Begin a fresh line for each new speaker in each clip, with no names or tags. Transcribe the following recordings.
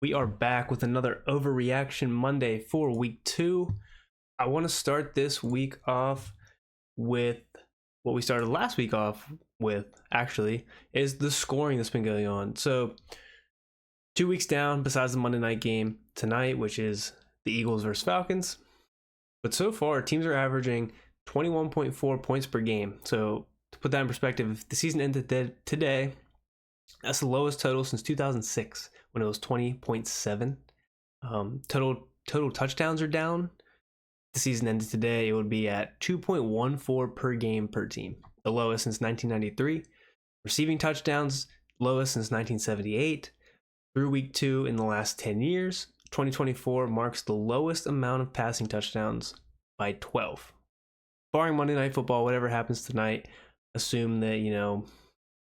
We are back with another Overreaction Monday for week 2. I want to start this week off with what we started last week off with, actually, is the scoring that's been going on. So, 2 weeks down, besides the Monday night game tonight, which is the Eagles versus Falcons. But so far, teams are averaging 21.4 points per game. So, to put that in perspective, if the season ended today, that's the lowest total since 2006 when it was 20.7. Total touchdowns are down. If the season ended today, it would be at 2.14 per game per team, the lowest since 1993. Receiving touchdowns, lowest since 1978. Through week 2 in the last 10 years, 2024 marks the lowest amount of passing touchdowns by 12. Barring Monday Night Football, whatever happens tonight, assume that,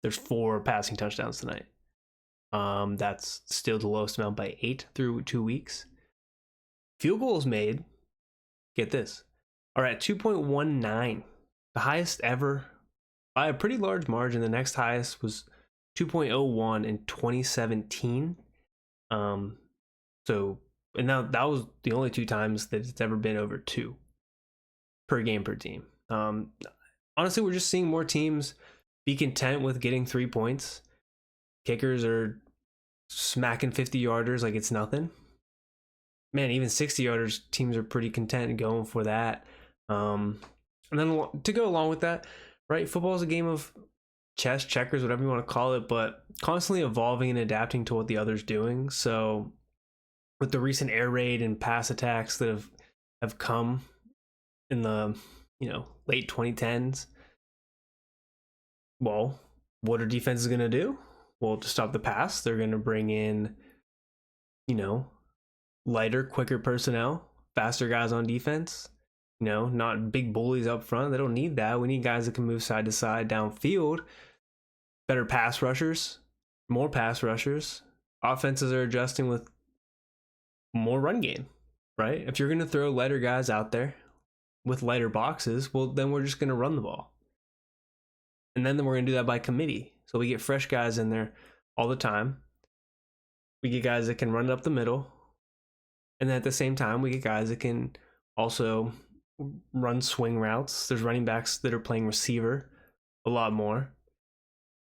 there's 4 passing touchdowns tonight. That's still the lowest amount by 8 through 2 weeks. Field goals made, get this, are at 2.19, the highest ever by a pretty large margin. The next highest was 2.01 in 2017. And now that was the only 2 times that it's ever been over 2 per game per team. Honestly, we're just seeing more teams be content with getting 3 points. Kickers are smacking 50-yarders like it's nothing. Man, even 60-yarders, teams are pretty content going for that. And then to go along with that, right, football is a game of chess, checkers, whatever you want to call it, but constantly evolving and adapting to what the other's doing. So with the recent air raid and pass attacks that have come in the late 2010s, well, what are defenses going to do? Well, to stop the pass, they're going to bring in, lighter, quicker personnel, faster guys on defense, not big bullies up front. They don't need that. We need guys that can move side to side downfield, better pass rushers, more pass rushers. Offenses are adjusting with more run game, right? If you're going to throw lighter guys out there with lighter boxes, well, then we're just going to run the ball. And then we're going to do that by committee. So we get fresh guys in there all the time. We get guys that can run it up the middle. And then at the same time, we get guys that can also run swing routes. There's running backs that are playing receiver a lot more,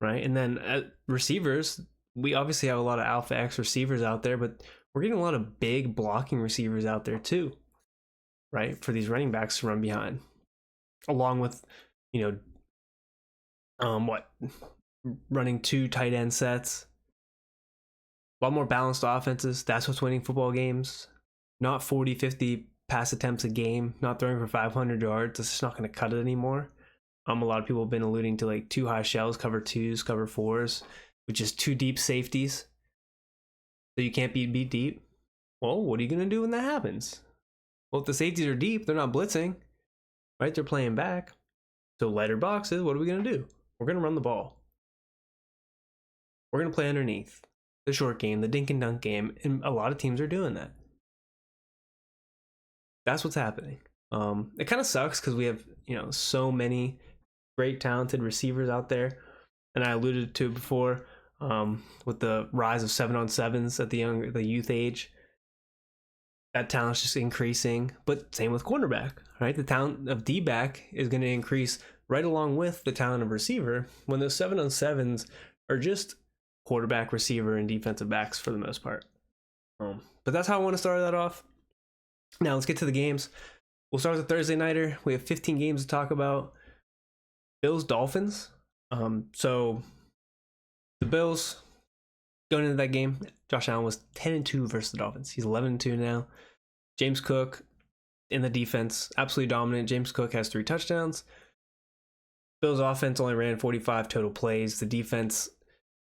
right? And then at receivers, we obviously have a lot of Alpha X receivers out there, but we're getting a lot of big blocking receivers out there too, right? For these running backs to run behind. Along with, running 2 tight end sets. A lot more balanced offenses. That's what's winning football games. Not 40, 50 pass attempts a game. Not throwing for 500 yards. It's just not going to cut it anymore. A lot of people have been alluding to like 2 high shells, cover 2s, cover 4s, which is 2 deep safeties. So you can't be beat deep. Well, what are you going to do when that happens? Well, if the safeties are deep, they're not blitzing, right? They're playing back. So lighter boxes, what are we going to do? We're going to run the ball. We're going to play underneath. The short game, the dink and dunk game, and a lot of teams are doing that. That's what's happening. It kind of sucks because we have, so many great talented receivers out there. And I alluded to it before with the rise of 7-on-7s at the youth age. That talent's just increasing, but same with cornerback, right? The talent of D-back is going to increase right along with the talent of receiver when those 7-on-7s are just quarterback, receiver, and defensive backs for the most part. But that's how I want to start that off. Now let's get to the games. We'll start with the Thursday nighter. We have 15 games to talk about. Bills, Dolphins. So the Bills going into that game, Josh Allen was 10-2 versus the Dolphins. He's 11-2 now. James Cook in the defense, absolutely dominant. James Cook has 3 touchdowns. Bills offense only ran 45 total plays. The defense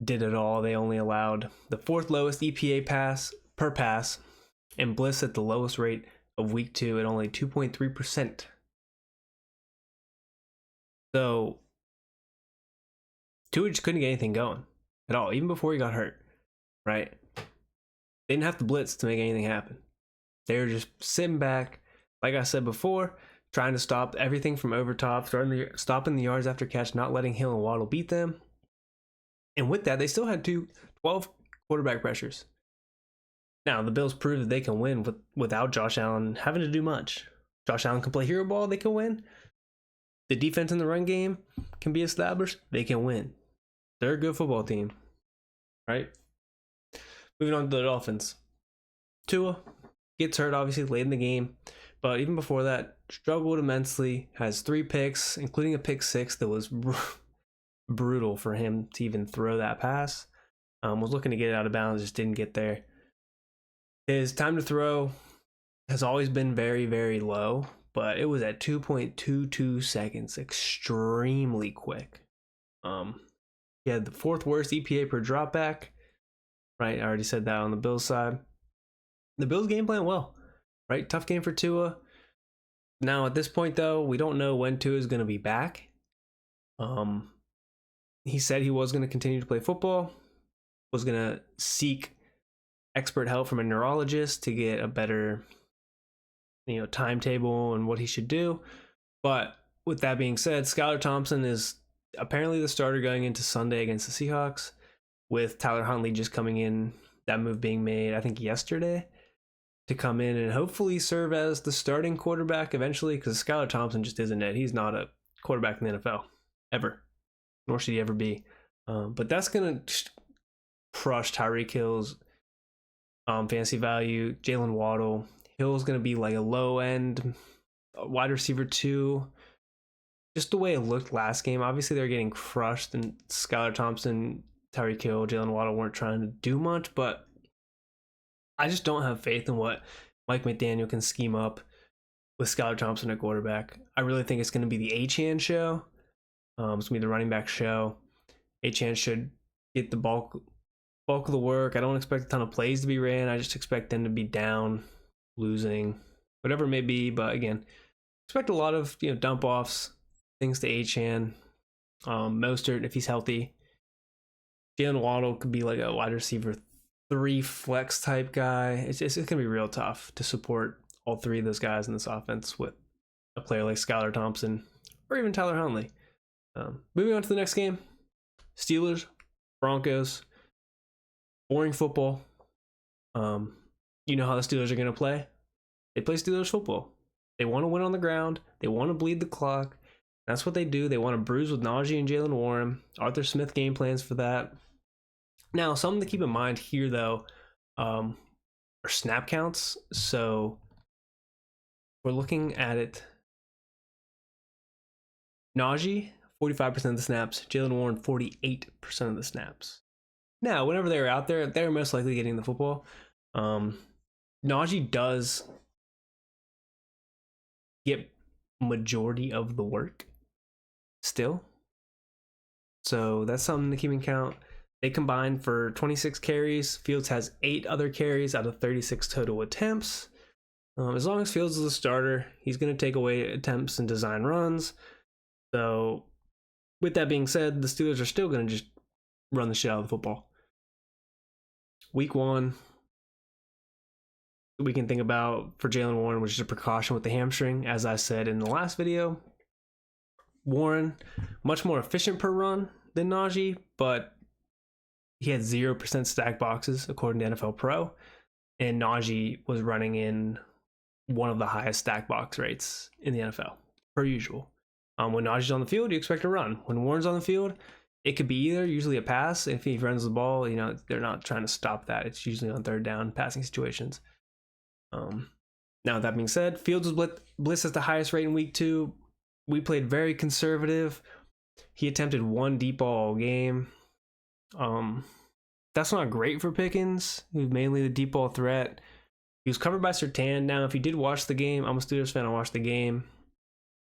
did it all. They only allowed the 4th lowest EPA pass per pass, and bliss at the lowest rate of week 2 at only 2.3%. So Tua just couldn't get anything going at all, even before he got hurt, right? They didn't have to blitz to make anything happen. They were just sitting back, like I said before, trying to stop everything from over top, stopping the yards after catch, not letting Hill and Waddle beat them. And with that, they still had 12 quarterback pressures. Now, the Bills prove that they can win without Josh Allen having to do much. Josh Allen can play hero ball, they can win. The defense in the run game can be established, they can win. They're a good football team, right? Moving on to the Dolphins. Tua gets hurt, obviously, late in the game. But even before that, struggled immensely. Has 3 picks, including a pick 6 that was brutal for him to even throw that pass. Was looking to get it out of bounds, just didn't get there. His time to throw has always been very, very low, but it was at 2.22 seconds, extremely quick. He had the 4th worst EPA per dropback. Right, I already said that on the Bills side. The Bills game plan well, right? Tough game for Tua. Now, at this point, though, we don't know when Tua is going to be back. He said he was going to continue to play football, was going to seek expert help from a neurologist to get a better, timetable and what he should do. But with that being said, Skylar Thompson is apparently the starter going into Sunday against the Seahawks, with Tyler Huntley just coming in, that move being made, I think, yesterday, to come in and hopefully serve as the starting quarterback eventually, because Skylar Thompson just isn't it. He's not a quarterback in the NFL, ever. Nor should he ever be. But that's going to crush Tyreek Hill's fantasy value. Jalen Waddle. Hill's going to be like a low-end wide receiver 2. Just the way it looked last game. Obviously, they're getting crushed, and Skylar Thompson, Tyreek Hill, Jalen Waddle weren't trying to do much, but I just don't have faith in what Mike McDaniel can scheme up with Skylar Thompson at quarterback. I really think it's going to be the Achane show. It's going to be the running back show. Achane should get the bulk of the work. I don't expect a ton of plays to be ran. I just expect them to be down, losing, whatever it may be. But again, expect a lot of dump offs, things to Achane. Mostert, if he's healthy. Jalen Waddle could be like a wide receiver 3 flex type guy. It's going to be real tough to support all 3 of those guys in this offense with a player like Skylar Thompson or even Tyler Huntley. Moving on to the next game, Steelers, Broncos. Boring football. You know how the Steelers are going to play? They play Steelers football. They want to win on the ground. They want to bleed the clock. That's what they do. They want to bruise with Najee and Jalen Warren. Arthur Smith game plans for that. Now, something to keep in mind here, though, are snap counts. So we're looking at it. Najee, 45% of the snaps. Jalen Warren, 48% of the snaps. Now, whenever they're out there, they're most likely getting the football. Najee does get majority of the work still. So that's something to keep in count. They combined for 26 carries. Fields has 8 other carries out of 36 total attempts. As long as Fields is a starter, he's going to take away attempts and design runs. So with that being said, the Steelers are still going to just run the shit out of the football. Week 1, we can think about for Jalen Warren, which is a precaution with the hamstring. As I said in the last video, Warren, much more efficient per run than Najee, but he had 0% stack boxes according to NFL Pro, and Najee was running in one of the highest stack box rates in the NFL, per usual. When Najee's on the field, you expect a run. When Warren's on the field, it could be either usually a pass. If he runs the ball, they're not trying to stop that. It's usually on third down passing situations. Now, that being said, Fields was blitzed at the highest rate in week 2. We played very conservative. He attempted 1 deep ball all game. That's not great for Pickens, who's mainly the deep ball threat. He was covered by Surtain. Now, if you did watch the game, I'm a Steelers fan, I watched the game.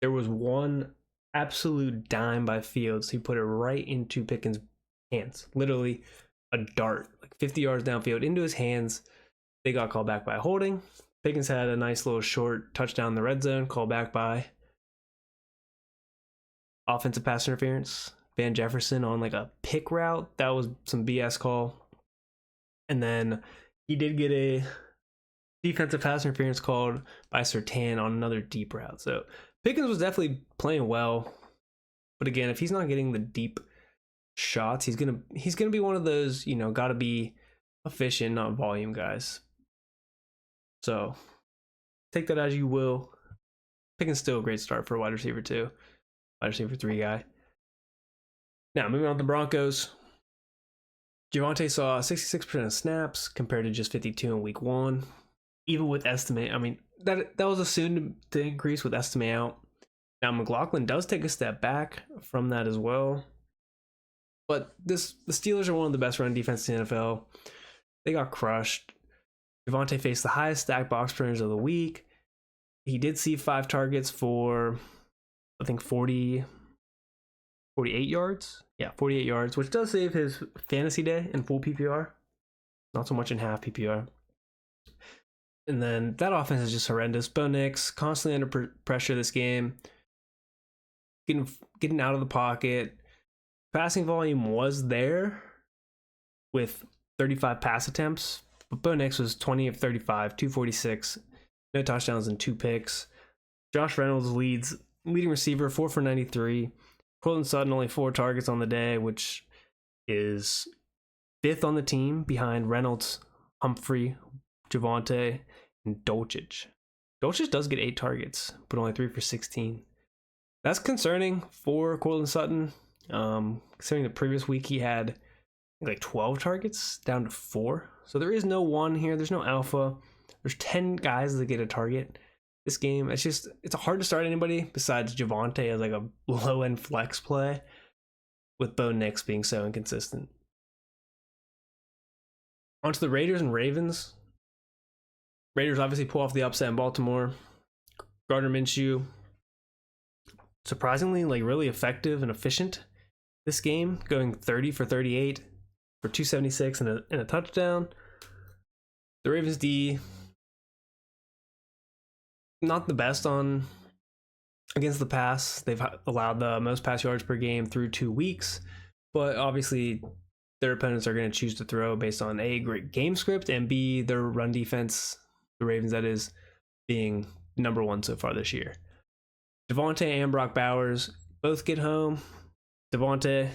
There was one absolute dime by Fields. He put it right into Pickens' hands. Literally a dart, like 50 yards downfield into his hands. They got called back by holding. Pickens had a nice little short touchdown in the red zone, called back by offensive pass interference. Van Jefferson on like a pick route. That was some BS call. And then he did get a defensive pass interference called by Surtain on another deep route. So Pickens was definitely playing well. But again, if he's not getting the deep shots, he's gonna be one of those, gotta be efficient, not volume guys. So take that as you will. Pickett's still a great start for a wide receiver 2, wide receiver 3 guy. Now, moving on to the Broncos. Javonte saw 66% of snaps compared to just 52 in week 1. Even with Estimate, I mean, that was assumed to increase with Estimate out. Now, McLaughlin does take a step back from that as well. But the Steelers are one of the best run defenses in the NFL. They got crushed. Javonte faced the highest stack box percentage of the week. He did see 5 targets for, I think, 48 yards. Yeah, 48 yards, which does save his fantasy day in full PPR. Not so much in half PPR. And then that offense is just horrendous. Bo Nix constantly under pressure this game. Getting out of the pocket. Passing volume was there with 35 pass attempts. But Bo Nix was 20 of 35, 246. No touchdowns and 2 picks. Josh Reynolds leading receiver, 4 for 93. Courtland Sutton only 4 targets on the day, which is 5th on the team behind Reynolds, Humphrey, Javonte, and Dolchich. Dolchich does get 8 targets, but only 3 for 16. That's concerning for Courtland Sutton. Considering the previous week he had like 12 targets down to 4. So there is no one here. There's no alpha. There's 10 guys that get a target this game. It's hard to start anybody besides Javonte as like a low-end flex play, with Bo Nix being so inconsistent. On to the Raiders and Ravens. Raiders obviously pull off the upset in Baltimore. Gardner Minshew, surprisingly, like really effective and efficient this game, going 30 for 38 for 276 and a touchdown. The Ravens D, not the best against the pass. They've allowed the most pass yards per game through 2 weeks, but obviously their opponents are going to choose to throw based on A, great game script, and B, their run defense, the Ravens that is, being number 1 so far this year. Javonte and Brock Bowers both get home. Javonte,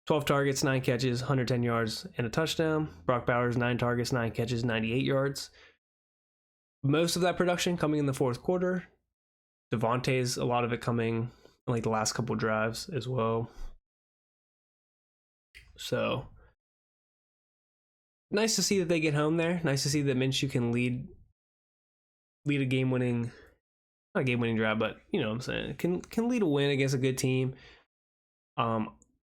12 targets, 9 catches, 110 yards, and a touchdown. Brock Bowers, 9 targets, 9 catches, 98 yards. Most of that production coming in the fourth quarter. Javonte's, a lot of it coming in like the last couple drives as well. So nice to see that they get home there. Nice to see that Minshew can lead a game-winning, not a game-winning drive, but you know what I'm saying, can lead a win against a good team.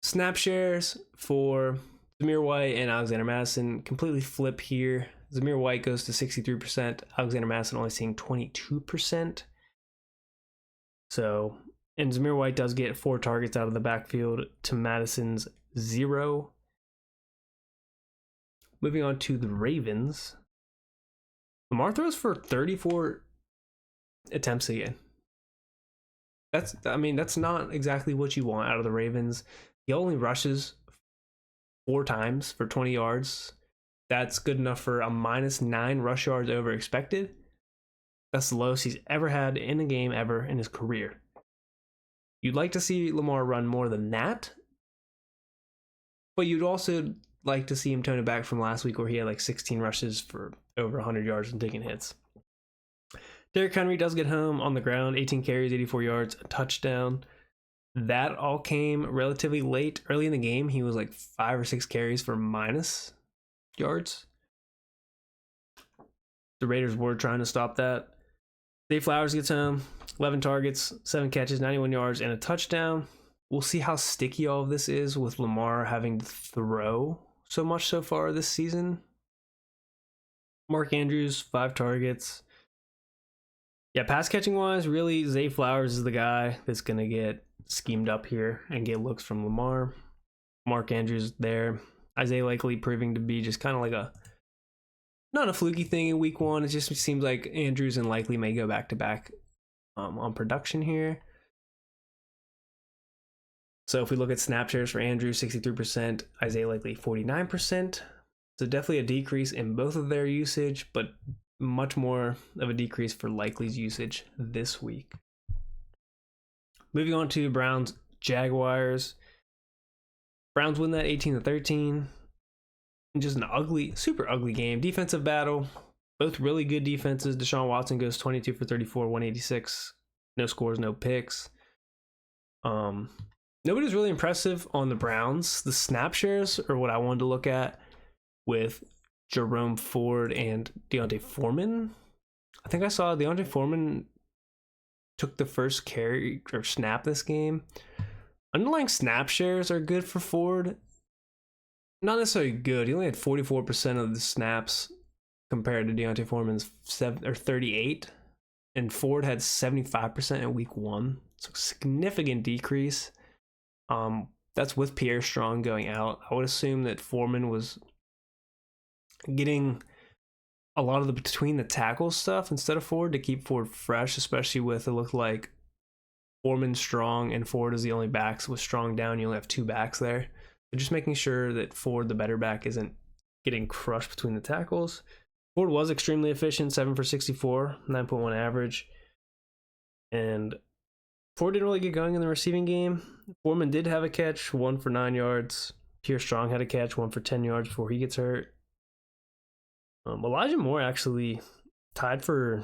Snap shares for Zamir White and Alexander Madison completely flip here. Zamir White goes to 63%, Alexander Madison only seeing 22%. So, and Zamir White does get 4 targets out of the backfield to Madison's 0. Moving on to the Ravens. Lamar throws for 34 attempts again. That's not exactly what you want out of the Ravens. He only rushes 4 times for 20 yards. That's good enough for a -9 rush yards over expected. That's the lowest he's ever had in a game ever in his career. You'd like to see Lamar run more than that, but you'd also like to see him tone it back from last week where he had like 16 rushes for over 100 yards and taking hits. Derrick Henry does get home on the ground, 18 carries, 84 yards, a touchdown. That all came relatively late. Early in the game, he was like 5 or 6 carries for minus yards. The Raiders were trying to stop that. Zay Flowers gets home, 11 targets, 7 catches, 91 yards, and a touchdown. We'll see how sticky all of this is with Lamar having to throw so much so far this season. Mark Andrews, 5 targets. Yeah, pass catching wise, really, Zay Flowers is the guy that's going to get schemed up here and get looks from Lamar. Mark Andrews there. Isaiah Likely proving to be just kind of like not a fluky thing in week 1. It just seems like Andrews and Likely may go back to back on production here. So if we look at snap shares for Andrews, 63%, Isaiah Likely 49%. So definitely a decrease in both of their usage, but much more of a decrease for Likely's usage this week. Moving on to Browns Jaguars. Browns win that 18-13. Just an ugly, super ugly game. Defensive battle. Both really good defenses. Deshaun Watson goes 22 for 34, 186. No scores, no picks. Nobody's really impressive on the Browns. The snap shares are what I wanted to look at with Jerome Ford and Deontay Foreman. I think I saw Deontay Foreman took the first carry or snap this game. Underlying snap shares are good for Ford. Not necessarily good. He only had 44% of the snaps compared to Deontay Foreman's 38, and Ford had 75% in week 1. So significant decrease. That's with Pierre Strong going out. I would assume that Foreman was getting a lot of the between the tackles stuff instead of Ford to keep Ford fresh, especially with it looked like Foreman, Strong, and Ford is the only backs. With Strong down, you only have 2 backs there. So just making sure that Ford, the better back, isn't getting crushed between the tackles. Ford was extremely efficient, 7 for 64, 9.1 average. And Ford didn't really get going in the receiving game. Foreman did have a catch, 1 for 9 yards. Pierre Strong had a catch, 1 for 10 yards before he gets hurt. Elijah Moore actually tied for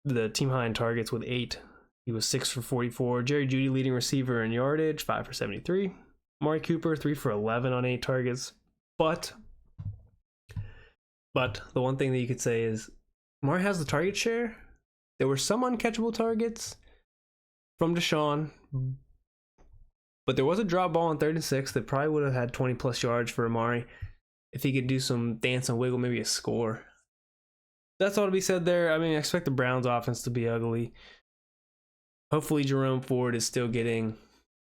the team high in targets with 8. He was 6 for 44. Jerry Jeudy leading receiver in yardage, 5 for 73. Amari Cooper, 3 for 11 on 8 targets. But the one thing that you could say is Amari has the target share. There were some uncatchable targets from Deshaun, but there was a drop ball on 3rd and 6 that probably would have had 20 plus yards for Amari if he could do some dance and wiggle, maybe a score. That's all to be said there. I mean, I expect the Browns offense to be ugly. Hopefully Jerome Ford is still getting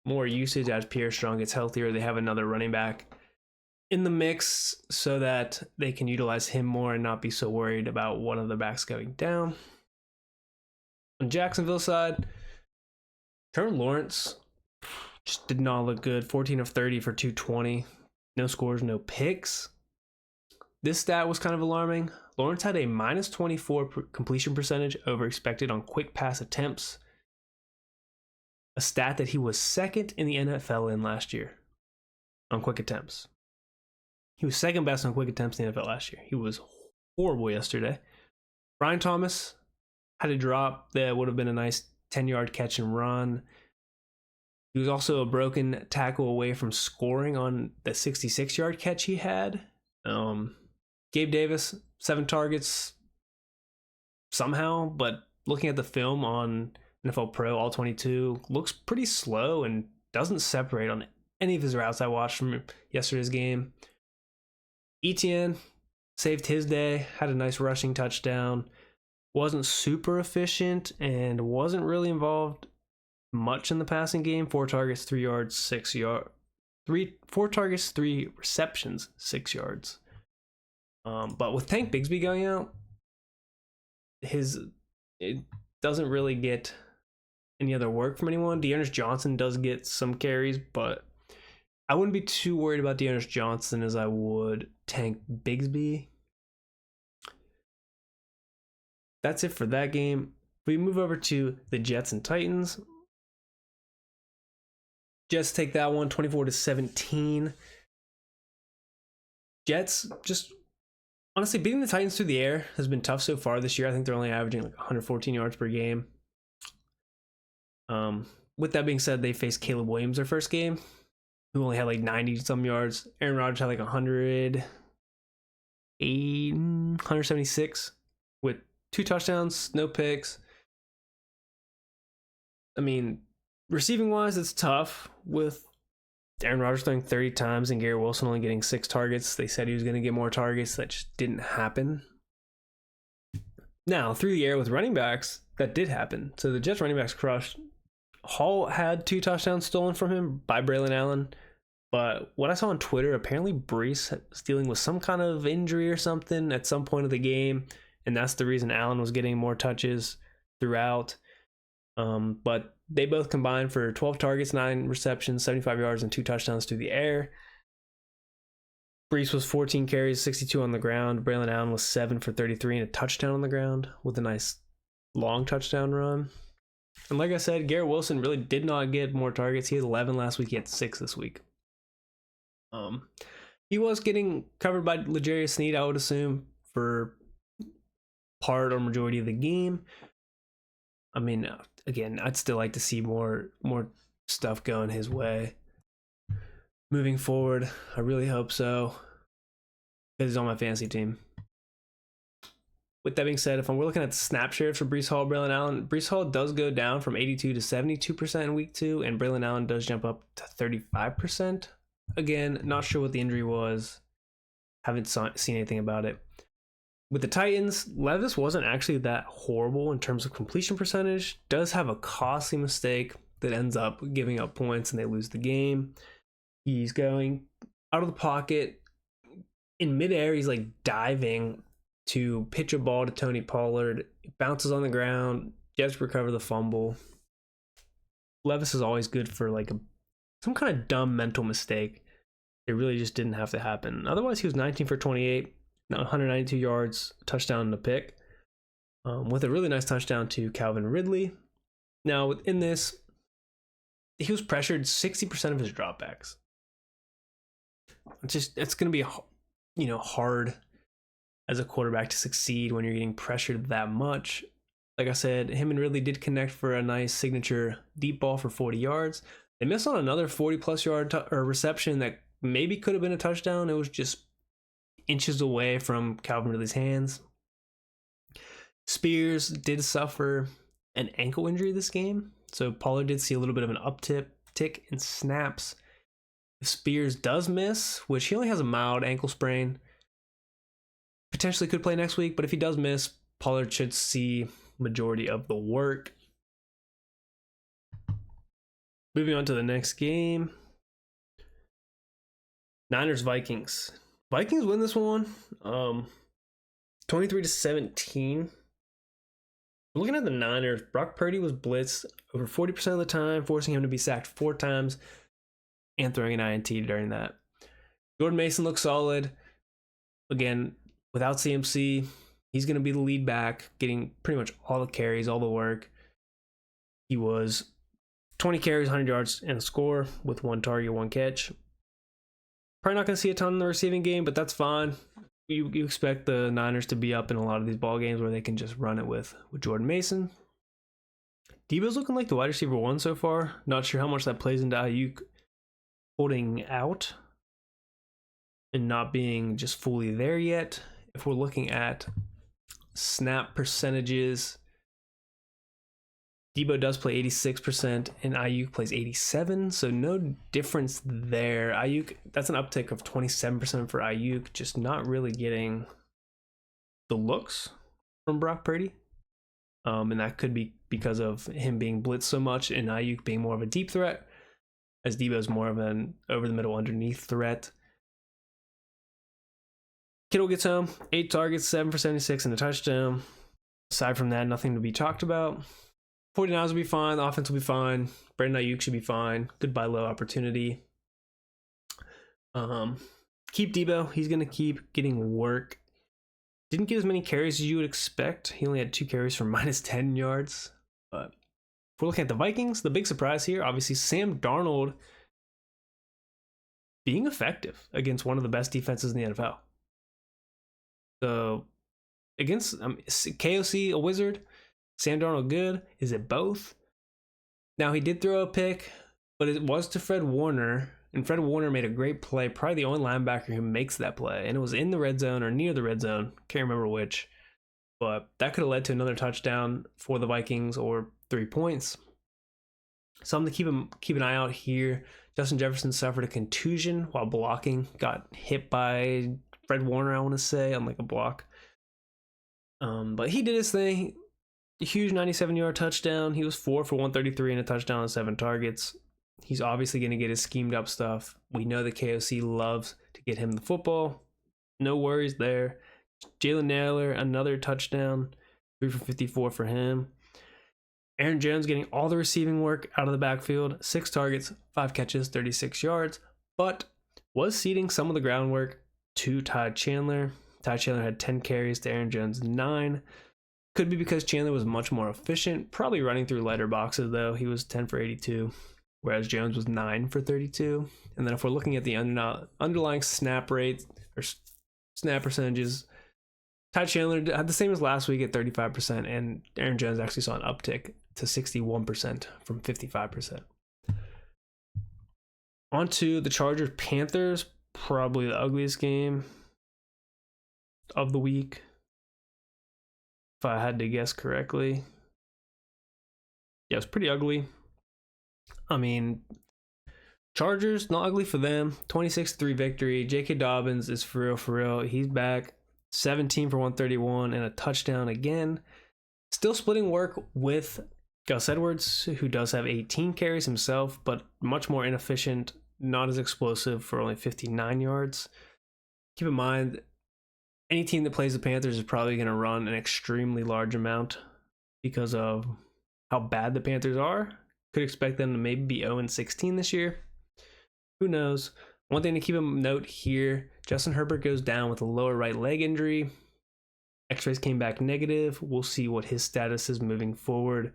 more usage as Pierre Strong gets healthier. They have another running back in the mix so that they can utilize him more and not be so worried about one of the backs going down. On Jacksonville side, Trevor Lawrence just did not look good. 14 of 30 for 220. No scores, no picks. This stat was kind of alarming. Lawrence had a minus 24 completion percentage over expected on quick pass attempts. A stat that he was second in the NFL in last year on quick attempts. He was second best on quick attempts in the NFL last year. He was horrible yesterday. Brian Thomas had a drop that would have been a nice 10-yard catch and run. He was also a broken tackle away from scoring on the 66-yard catch he had. Gabe Davis, 7 targets somehow, but looking at the film on NFL Pro All 22, looks pretty slow and doesn't separate on any of his routes I watched from yesterday's game. Etienne saved his day, had a nice rushing touchdown, wasn't super efficient, and wasn't really involved much in the passing game. 4 targets, 3 yards, 6 yards. 4 targets, 3 receptions, 6 yards. But with Tank Bigsby going out, it doesn't really get any other work from anyone. Dearness Johnson does get some carries, but I wouldn't be too worried about Dearness Johnson as I would Tank Bigsby. That's it for that game. We move over to the Jets and Titans. Jets take that one 24-17. Jets just honestly beating the Titans through the air has been tough so far this year. I think they're only averaging like 114 yards per game. With that being said, they faced Caleb Williams their first game, who only had like 90 some yards. Aaron Rodgers had like 176 with 2 touchdowns, no picks. I mean, receiving wise, it's tough with Aaron Rodgers throwing 30 times and Garrett Wilson only getting 6 targets. They said he was going to get more targets. That just didn't happen. Now, through the air with running backs, that did happen. So the Jets running backs crushed. Hall had 2 touchdowns stolen from him by Braylon Allen. But what I saw on Twitter, apparently Brees was dealing with some kind of injury or something at some point of the game. And that's the reason Allen was getting more touches throughout. But they both combined for 12 targets, 9 receptions, 75 yards, and 2 touchdowns through the air. Brees was 14 carries, 62 on the ground. Braylon Allen was 7 for 33 and a touchdown on the ground with a nice long touchdown run. And like I said, Garrett Wilson really did not get more targets. He had 11 last week. He had 6 this week. He was getting covered by L'Jarius Sneed, I would assume, for part or majority of the game. I mean, again, I'd still like to see more stuff going his way moving forward. I really hope so, because he's on my fantasy team. With that being said, if we're looking at the snap shares for Breece Hall, Braylon Allen, Breece Hall does go down from 82 to 72% in week 2, and Braylon Allen does jump up to 35%. Again, not sure what the injury was. Haven't seen anything about it. With the Titans, Levis wasn't actually that horrible in terms of completion percentage. Does have a costly mistake that ends up giving up points and they lose the game. He's going out of the pocket. In midair, he's like diving to pitch a ball to Tony Pollard. It bounces on the ground. Jets recover the fumble. Levis is always good for like some kind of dumb mental mistake. It really just didn't have to happen. Otherwise, he was 19 for 28, 192 yards, touchdown and a pick, with a really nice touchdown to Calvin Ridley. Now, within this, he was pressured 60% of his dropbacks. It's going to be, hard as a quarterback to succeed when you're getting pressured that much. Like I said, him and Ridley did connect for a nice signature deep ball for 40 yards. They missed on another 40-plus yard reception that maybe could have been a touchdown. It was just inches away from Calvin Ridley's hands. Spears did suffer an ankle injury this game, so Pollard did see a little bit of an uptick in snaps. If Spears does miss, which he only has a mild ankle sprain, potentially could play next week, but if he does miss, Pollard should see majority of the work. Moving on to the next game. Niners Vikings. Vikings win this one 23-17. Looking at the Niners, Brock Purdy was blitzed over 40% of the time, forcing him to be sacked 4 times and throwing an INT during that. Jordan Mason looks solid. Again, without CMC, he's going to be the lead back, getting pretty much all the carries, all the work. He was 20 carries, 100 yards, and a score with 1 target, 1 catch. Probably not going to see a ton in the receiving game, but that's fine. You expect the Niners to be up in a lot of these ball games where they can just run it with Jordan Mason. Debo's looking like the wide receiver 1 so far. Not sure how much that plays into Ayuk holding out and not being just fully there yet. If we're looking at snap percentages, Debo does play 86% and Ayuk plays 87%, so no difference there. Ayuk, that's an uptick of 27% for Ayuk, just not really getting the looks from Brock Purdy. And that could be because of him being blitzed so much and Ayuk being more of a deep threat, as Debo's more of an over-the-middle underneath threat. Kittle gets home, 8 targets, 7 for 76 and a touchdown. Aside from that, nothing to be talked about. 49ers will be fine. The offense will be fine. Brandon Ayuk should be fine. Good buy low opportunity. Keep Debo. He's going to keep getting work. Didn't get as many carries as you would expect. He only had 2 carries for minus 10 yards. But if we're looking at the Vikings, the big surprise here, obviously Sam Darnold being effective against one of the best defenses in the NFL. So against KOC, a wizard, Sam Darnold good? Is it both? Now, he did throw a pick, but it was to Fred Warner, and Fred Warner made a great play, probably the only linebacker who makes that play, and it was in the red zone or near the red zone. Can't remember which, but that could have led to another touchdown for the Vikings or 3 points. Something to keep an eye out here. Justin Jefferson suffered a contusion while blocking, got hit by Fred Warner, I want to say, on like a block. But he did his thing. A huge 97-yard touchdown. He was 4 for 133 and a touchdown on 7 targets. He's obviously going to get his schemed up stuff. We know the KOC loves to get him the football. No worries there. Jalen Naylor, another touchdown. 3 for 54 for him. Aaron Jones getting all the receiving work out of the backfield. 6 targets, 5 catches, 36 yards. But was ceding some of the groundwork to Ty Chandler. Ty Chandler had 10 carries to Aaron Jones' 9. Could be because Chandler was much more efficient, probably running through lighter boxes though. He was 10 for 82 whereas Jones was 9 for 32. And then if we're looking at the underlying snap rate or snap percentages, Ty Chandler had the same as last week at 35%, and Aaron Jones actually saw an uptick to 61% from 55%. On to the Chargers Panthers, probably the ugliest game of the week, if I had to guess correctly. Yeah, it's pretty ugly. I mean, Chargers, not ugly for them. 26-3 victory. J.K. Dobbins is for real. He's back. 17 for 131 and a touchdown again. Still splitting work with Gus Edwards, who does have 18 carries himself, but much more inefficient, not as explosive for only 59 yards. Keep in mind, any team that plays the Panthers is probably going to run an extremely large amount because of how bad the Panthers are. Could expect them to maybe be 0-16 this year. Who knows? One thing to keep a note here, Justin Herbert goes down with a lower right leg injury. X-rays came back negative. We'll see what his status is moving forward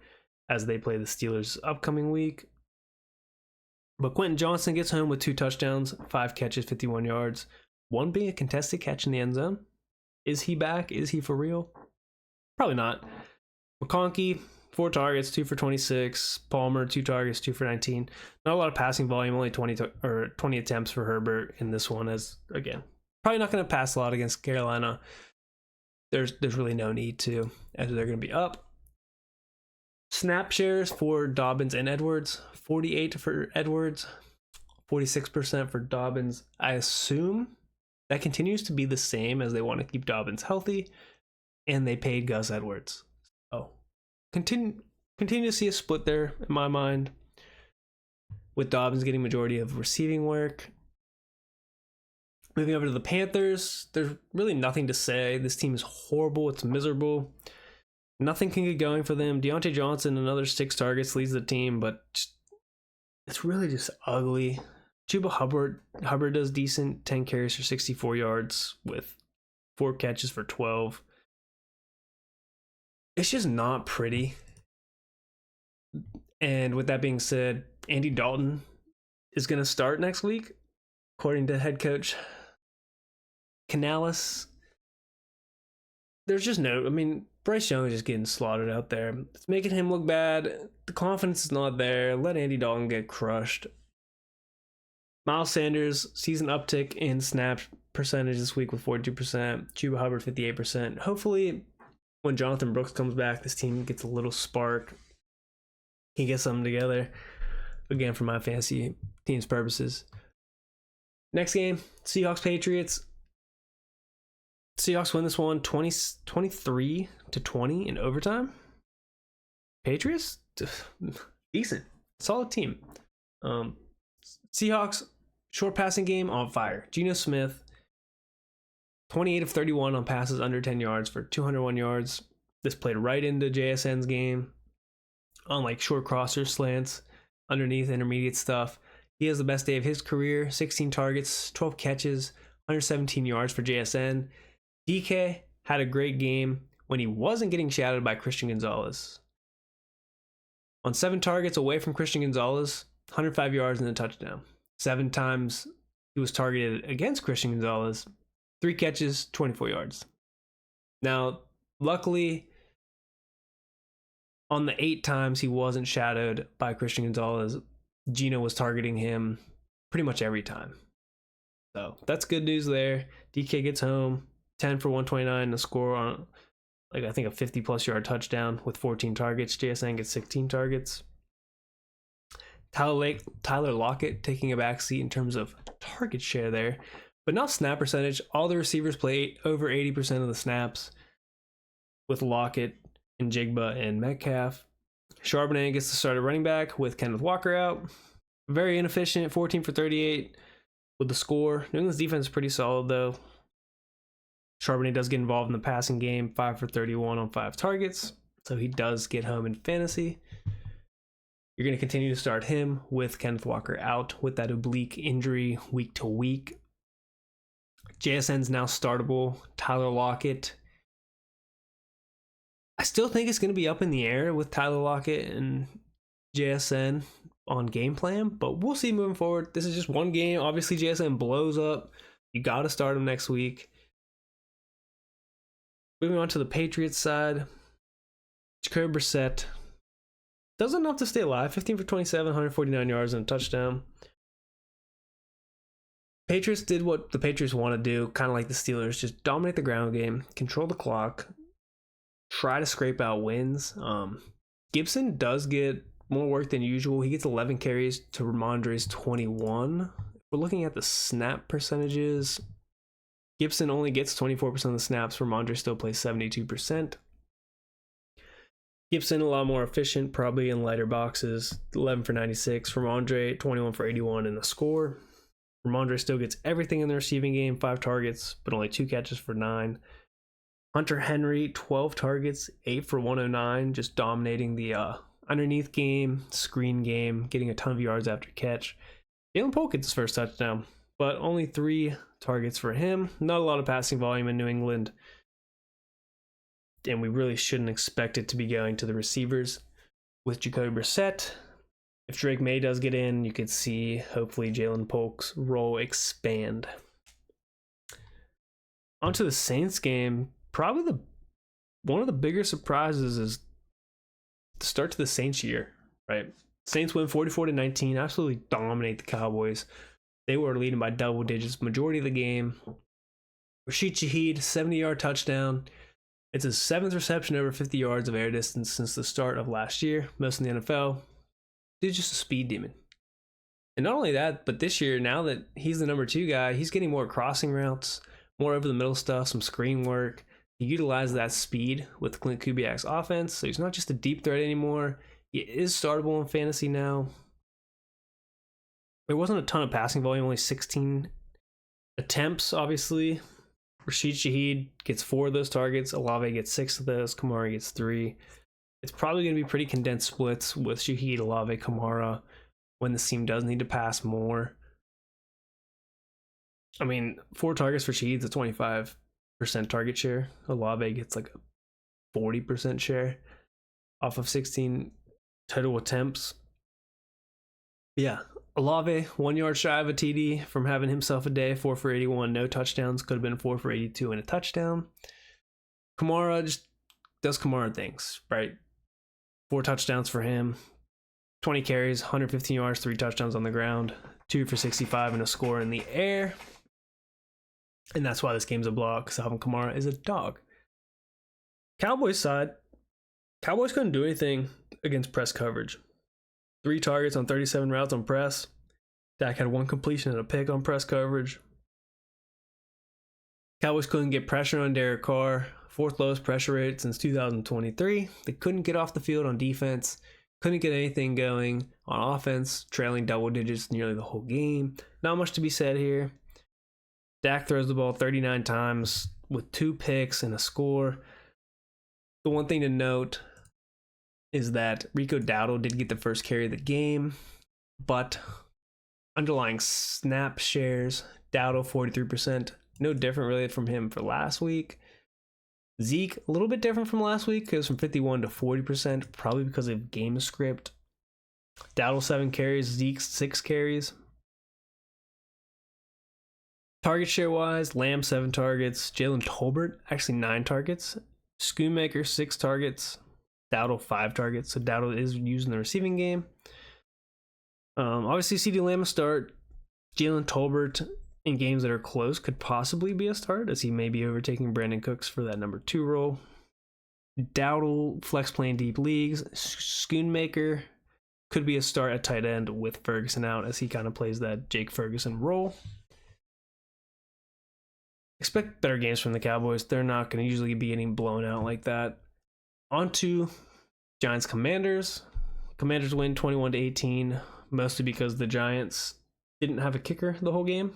as they play the Steelers upcoming week. But Quentin Johnson gets home with 2 touchdowns, 5 catches, 51 yards. One being a contested catch in the end zone. Is he back? Is he for real? Probably not. McConkey, 4 targets, 2 for 26. Palmer, 2 targets, 2 for 19. Not a lot of passing volume, only 20 attempts for Herbert in this one. As again, probably not going to pass a lot against Carolina. There's really no need to, as they're going to be up. Snap shares for Dobbins and Edwards: 48 for Edwards, 46% for Dobbins. I assume that continues to be the same as they want to keep Dobbins healthy, and they paid Gus Edwards. Oh. Continue to see a split there in my mind, with Dobbins getting majority of receiving work. Moving over to the Panthers, there's really nothing to say. This team is horrible. It's miserable. Nothing can get going for them. Deontay Johnson, another 6 targets, leads the team, but it's really just ugly. Chuba Hubbard does decent, 10 carries for 64 yards with 4 catches for 12. It's just not pretty. And with that being said, Andy Dalton is going to start next week, according to head coach Canales. There's just Bryce Young is just getting slaughtered out there. It's making him look bad. The confidence is not there. Let Andy Dalton get crushed. Miles Sanders sees an uptick in snap percentage this week with 42%. Chuba Hubbard 58%. Hopefully, when Jonathan Brooks comes back, this team gets a little spark. He gets something together. Again, for my fantasy team's purposes. Next game, Seahawks-Patriots. Seahawks win this one 23-20 in overtime. Patriots, decent. Solid team. Seahawks, short passing game on fire. Geno Smith, 28 of 31 on passes under 10 yards for 201 yards. This played right into JSN's game on like short crossers, slants, underneath, intermediate stuff. He has the best day of his career. 16 targets, 12 catches, 117 yards for JSN. DK had a great game when he wasn't getting shadowed by Christian Gonzalez. On 7 targets away from Christian Gonzalez, 105 yards and a touchdown. 7 times he was targeted against Christian Gonzalez, 3 catches, 24 yards. Now, luckily, on the 8 times he wasn't shadowed by Christian Gonzalez, Geno was targeting him pretty much every time. So that's good news there. DK gets home, 10 for 129 to score on, I think, a 50-plus yard touchdown with 14 targets. JSN gets 16 targets. Tyler Lockett taking a backseat in terms of target share there, but not snap percentage. All the receivers play over 80% of the snaps with Lockett and Jigba and Metcalf. Charbonnet gets the starter running back with Kenneth Walker out. Very inefficient, 14 for 38 with the score. New England's defense is pretty solid, though. Charbonnet does get involved in the passing game, 5 for 31 on 5 targets, so he does get home in fantasy. You're going to continue to start him with Kenneth Walker out with that oblique injury week to week. JSN's now startable. Tyler Lockett, I still think it's going to be up in the air with Tyler Lockett and JSN, on game plan, but we'll see moving forward. This is just one game. Obviously, JSN blows up. You got to start him next week. Moving on to the Patriots side, Jacoby Brissett does enough to stay alive. 15 for 27, 149 yards and a touchdown. Patriots did what the Patriots want to do, kind of like the Steelers, just dominate the ground game, control the clock, try to scrape out wins. Gibson does get more work than usual. He gets 11 carries to Ramondre's 21. We're looking at the snap percentages. Gibson only gets 24% of the snaps. Ramondre still plays 72%. Gibson a lot more efficient, probably in lighter boxes. 11 for 96. Ramondre 21 for 81 in a score. Ramondre still gets everything in the receiving game. 5 targets, but only 2 catches for 9. Hunter Henry 12 targets, 8 for 109, just dominating the underneath game, screen game, getting a ton of yards after catch. Jalen Polk gets his first touchdown, but only 3 targets for him. Not a lot of passing volume in New England, and we really shouldn't expect it to be going to the receivers. With Jacoby Brissett, if Drake May does get in, you could see hopefully Jalen Polk's role expand. Onto the Saints game, probably one of the bigger surprises is the start to the Saints year, right? Saints win 44-19, absolutely dominate the Cowboys. They were leading by double digits majority of the game. Rashid Shaheed, 70-yard touchdown. It's his 7th reception over 50 yards of air distance since the start of last year, most in the NFL. Dude's just a speed demon. And not only that, but this year, now that he's the number 2 guy, he's getting more crossing routes, more over the middle stuff, some screen work. He utilized that speed with Clint Kubiak's offense, so he's not just a deep threat anymore. He is startable in fantasy now. There wasn't a ton of passing volume, only 16 attempts, obviously. Rashid Shaheed gets 4 of those targets. Olave gets 6 of those. Kamara gets 3. It's probably going to be pretty condensed splits with Shaheed, Olave, Kamara when the team does need to pass more. I mean, 4 targets for Shaheed's a 25% target share. Olave gets like a 40% share off of 16 total attempts. Yeah, Olave 1 yard shy of a TD from having himself a day. 4 for 81, no touchdowns. Could have been 4 for 82 and a touchdown. Kamara just does Kamara things, right? 4 touchdowns for him. 20 carries, 115 yards, 3 touchdowns on the ground. 2 for 65 and a score in the air. And that's why this game's a blowout, because Alvin Kamara is a dog. Cowboys side, Cowboys couldn't do anything against press coverage. 3 targets on 37 routes on press. Dak had 1 completion and a pick on press coverage. Cowboys couldn't get pressure on Derek Carr. 4th lowest pressure rate since 2023. They couldn't get off the field on defense. Couldn't get anything going on offense, trailing double digits nearly the whole game. Not much to be said here. Dak throws the ball 39 times with 2 picks and a score. The one thing to note is that Rico Dowdle did get the first carry of the game, but underlying snap shares, Dowdle 43%, no different really from him for last week. Zeke, a little bit different from last week, goes from 51 to 40%, probably because of game script. Dowdle 7 carries, Zeke 6 carries. Target share wise, Lamb 7 targets, Jalen Tolbert actually 9 targets, Schoonmaker 6 targets, Dowdle 5 targets. So Dowdle is used in the receiving game. Obviously, CeeDee Lamb a start. Jalen Tolbert in games that are close could possibly be a start, as he may be overtaking Brandon Cooks for that number 2 role. Dowdle flex playing deep leagues. Schoonmaker could be a start at tight end with Ferguson out, as he kind of plays that Jake Ferguson role. Expect better games from the Cowboys. They're not going to usually be getting blown out like that. On to Giants Commanders. Commanders win 21-18, mostly because the Giants didn't have a kicker the whole game,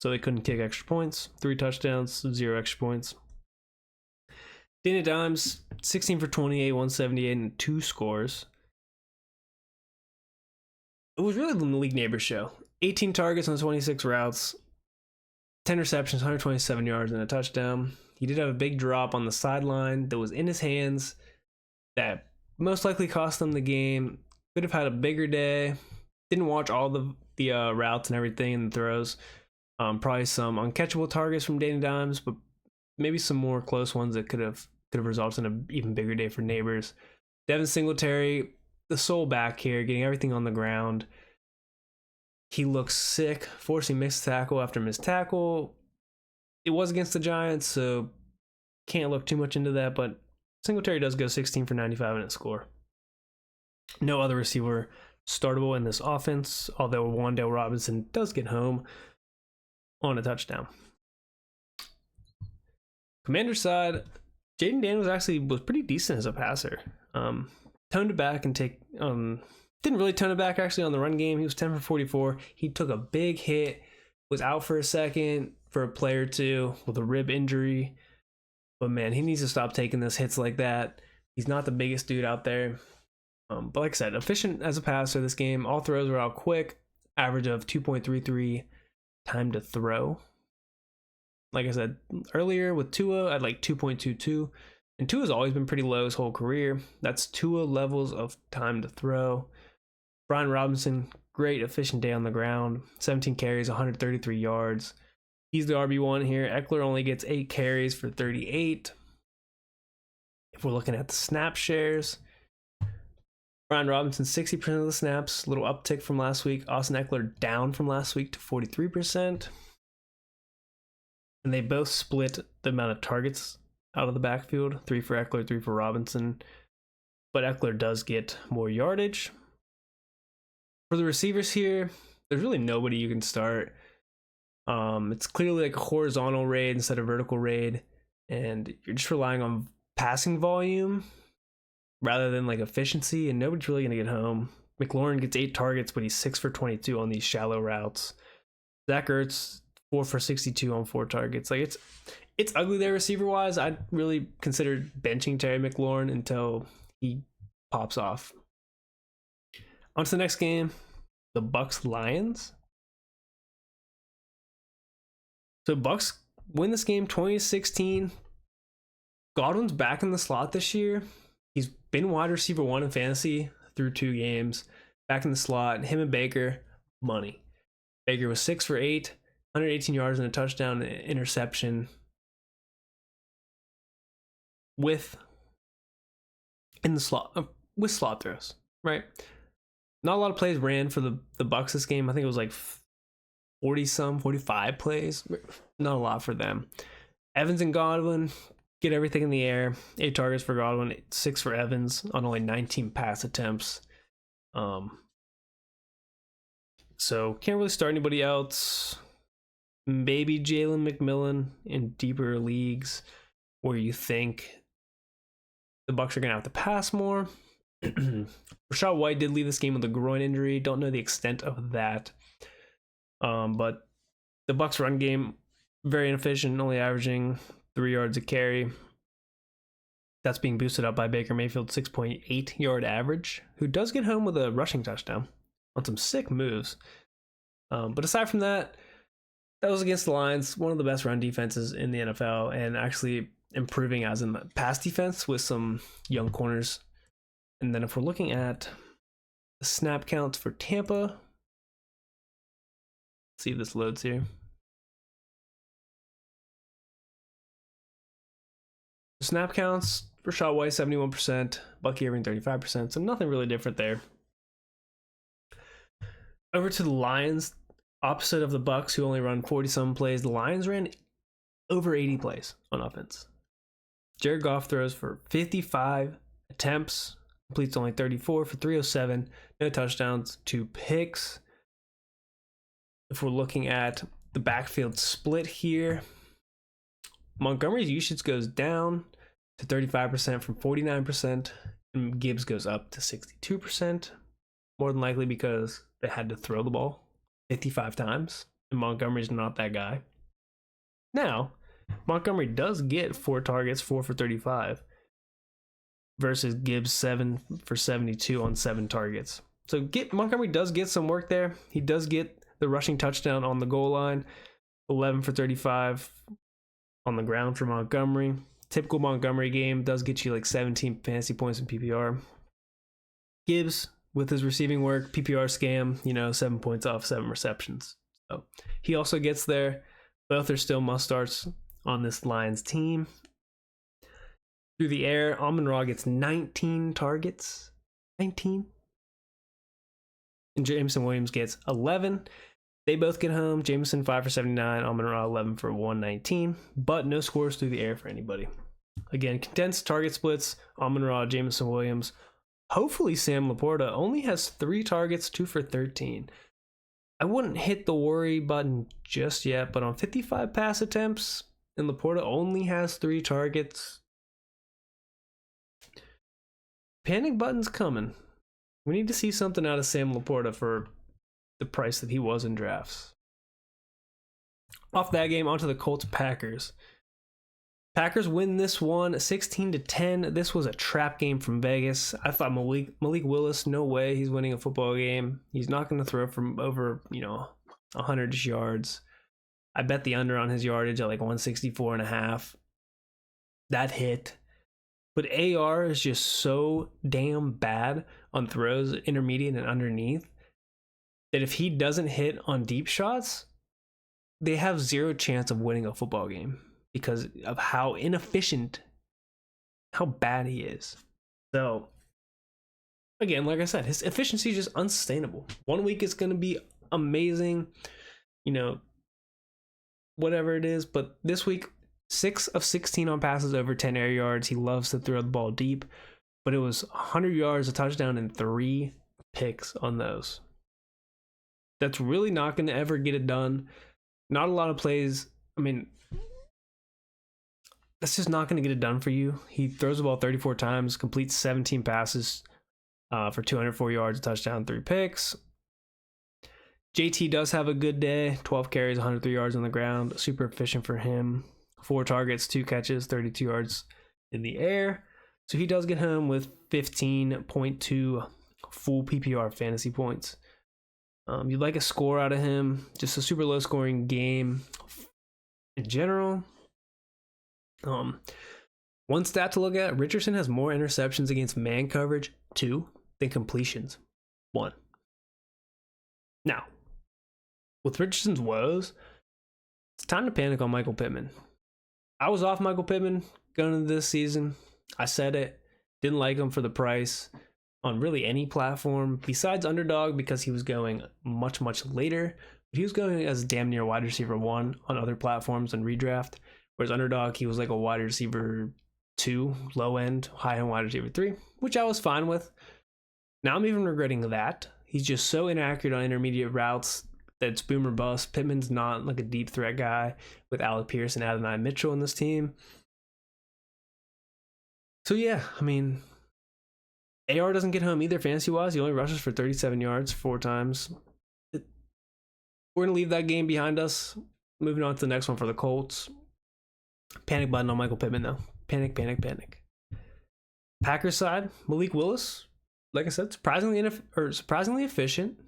so they couldn't kick extra points. 3 touchdowns, 0 extra points. Danny Dimes, 16 for 28, 178, and 2 scores. It was really the league neighbor show. 18 targets on 26 routes, 10 receptions, 127 yards, and a touchdown. He did have a big drop on the sideline that was in his hands that most likely cost them the game. Could have had a bigger day. Didn't watch all the routes and everything and the throws. Probably some uncatchable targets from Danny Dimes, but maybe some more close ones that could have resulted in an even bigger day for Neighbors. Devin Singletary, the sole back here, getting everything on the ground. He looks sick, forcing missed tackle after missed tackle. It was against the Giants, so can't look too much into that, but Singletary does go 16 for 95 in a score. No other receiver startable in this offense, although Wan'Dale Robinson does get home on a touchdown. Commander's side, Jaden Daniels actually was pretty decent as a passer. Toned it back and didn't really tone it back actually on the run game. He was 10 for 44. He took a big hit, was out for a second for a play or two with a rib injury. But man, he needs to stop taking those hits like that. He's not the biggest dude out there. But like I said, efficient as a passer this game. All throws were out quick. Average of 2.33 time to throw. Like I said earlier with Tua, I'd like 2.22. And Tua's always been pretty low his whole career. That's Tua levels of time to throw. Brian Robinson, great efficient day on the ground. 17 carries, 133 yards. He's the RB1 here. Eckler only gets 8 carries for 38. If we're looking at the snap shares, Brian Robinson, 60% of the snaps, a little uptick from last week. Austin Eckler down from last week to 43%. And they both split the amount of targets out of the backfield, 3 for Eckler, 3 for Robinson. But Eckler does get more yardage. For the receivers here, there's really nobody you can start. It's clearly like a horizontal raid instead of vertical raid, and you're just relying on passing volume rather than like efficiency, and nobody's really gonna get home. McLaurin gets 8 targets, but he's 6 for 22 on these shallow routes. Zach Ertz, 4 for 62 on 4 targets. Like it's ugly there receiver wise. I'd really consider benching Terry McLaurin until he pops off. On to the next game, the Bucks Lions. So Bucks win this game 20-16. Godwin's back in the slot this year. He's been wide receiver 1 in fantasy through 2 games. Back in the slot. Him and Baker, money. Baker was 6 for 8, 118 yards and a touchdown, interception. With slot throws, right? Not a lot of plays ran for the Bucks this game. I think it was like 45 plays. Not a lot for them. Evans and Godwin get everything in the air. 8 targets for Godwin, 6 for Evans on only 19 pass attempts. So can't really start anybody else. Maybe Jalen McMillan in deeper leagues where you think the Bucks are gonna have to pass more. Rachaad White did leave this game with a groin injury. Don't know the extent of that. But the Bucks run game, very inefficient, only averaging 3 yards a carry. That's being boosted up by Baker Mayfield's 6.8 yard average, who does get home with a rushing touchdown on some sick moves. But aside from that, that was against the Lions, one of the best run defenses in the NFL, and actually improving as in the pass defense with some young corners. And then if we're looking at the snap counts for Tampa, let's see if this loads here. The snap counts for Rachaad White, 71%, Bucky Irving, 35%, so nothing really different there. Over to the Lions, opposite of the Bucks, who only run 40-some plays, the Lions ran over 80 plays on offense. Jared Goff throws for 55 attempts, completes only 34 for 307, no touchdowns, 2 picks. If we're looking at the backfield split here, Montgomery's usage goes down to 35% from 49%, and Gibbs goes up to 62%, more than likely because they had to throw the ball 55 times, and Montgomery's not that guy. Now, Montgomery does get 4 targets, 4 for 35, versus Gibbs 7 for 72 on 7 targets. So Montgomery does get some work there. He does get the rushing touchdown on the goal line, 11 for 35 on the ground for Montgomery. Typical Montgomery game does get you like 17 fantasy points in PPR. Gibbs, with his receiving work. PPR scam, 7 points off 7 receptions. So he also gets there. Both are still must starts on this Lions team. Through the air, Amon-Ra gets 19 targets. 19. And Jameson Williams gets 11. They both get home. Jameson 5 for 79, Amon-Ra 11 for 119, but no scores through the air for anybody. Again, condensed target splits, Amon-Ra, Jameson Williams. Hopefully Sam Laporta only has 3 targets, 2 for 13. I wouldn't hit the worry button just yet, but on 55 pass attempts, and Laporta only has 3 targets, panic button's coming. We need to see something out of Sam Laporta for the price that he was in drafts. Off that game, onto the Colts-Packers. Packers win this one 16-10. This was a trap game from Vegas. I thought Malik Willis, no way he's winning a football game. He's not going to throw from over, 100 yards. I bet the under on his yardage at like 164.5. That hit. But AR is just so damn bad on throws, intermediate and underneath, that if he doesn't hit on deep shots, they have zero chance of winning a football game because of how inefficient, how bad he is. So, again, like I said, his efficiency is just unsustainable. 1 week it's going to be amazing, whatever it is. But this week, 6 of 16 on passes over 10 air yards. He loves to throw the ball deep, but it was 100 yards, a touchdown, and 3 picks on those. That's really not going to ever get it done. Not a lot of plays. I mean, that's just not going to get it done for you. He throws the ball 34 times, completes 17 passes for 204 yards, a touchdown, 3 picks. JT does have a good day. 12 carries, 103 yards on the ground. Super efficient for him. 4 targets, 2 catches, 32 yards in the air. So he does get home with 15.2 full PPR fantasy points. You'd like a score out of him. Just a super low scoring game in general. One stat to look at, Richardson has more interceptions against man coverage, 2, than completions, 1. Now, with Richardson's woes, it's time to panic on Michael Pittman. I was off Michael Pittman going into this season. I said it. Didn't like him for the price on really any platform besides Underdog because he was going much, much later. But he was going as damn near wide receiver 1 on other platforms and redraft. Whereas Underdog, he was like a wide receiver 2, low end, high end wide receiver 3, which I was fine with. Now I'm even regretting that. He's just so inaccurate on intermediate routes that it's boom or bust. Pittman's not like a deep threat guy with Alec Pierce and Adonai Mitchell in this team. So yeah, I mean, AR doesn't get home either fantasy-wise. He only rushes for 37 yards 4 times. We're going to leave that game behind us. Moving on to the next one for the Colts. Panic button on Michael Pittman, though. Panic, panic, panic. Packers side, Malik Willis, like I said, surprisingly efficient.